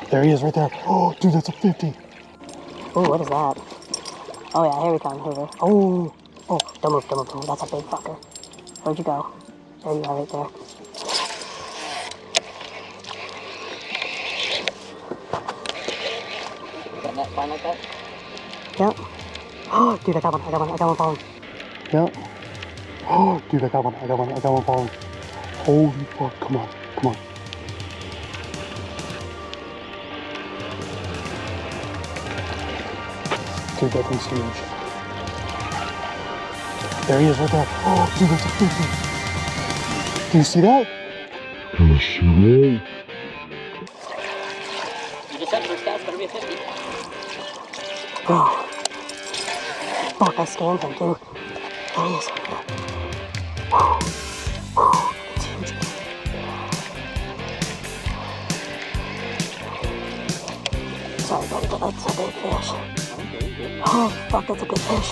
There he is right there. Oh, dude, that's a 50. Ooh, what is that? Oh yeah, here we come, Hoover. Oh, don't move, don't move. That's a big fucker. Where'd you go? There you are right there. Got that fine like that? Yep. Oh, dude, I got one falling. Yep. Oh, dude, I got one falling. Holy fuck, come on. Dude, that thing's huge. There he is right there. Oh, dude, that's a 50. Do you see that? You just said first stats better be a 50. Bro. Fuck, I scanned him, dude. There he is. It's huge. Sorry, buddy, but that's a big fish. Oh, fuck, that's a big fish.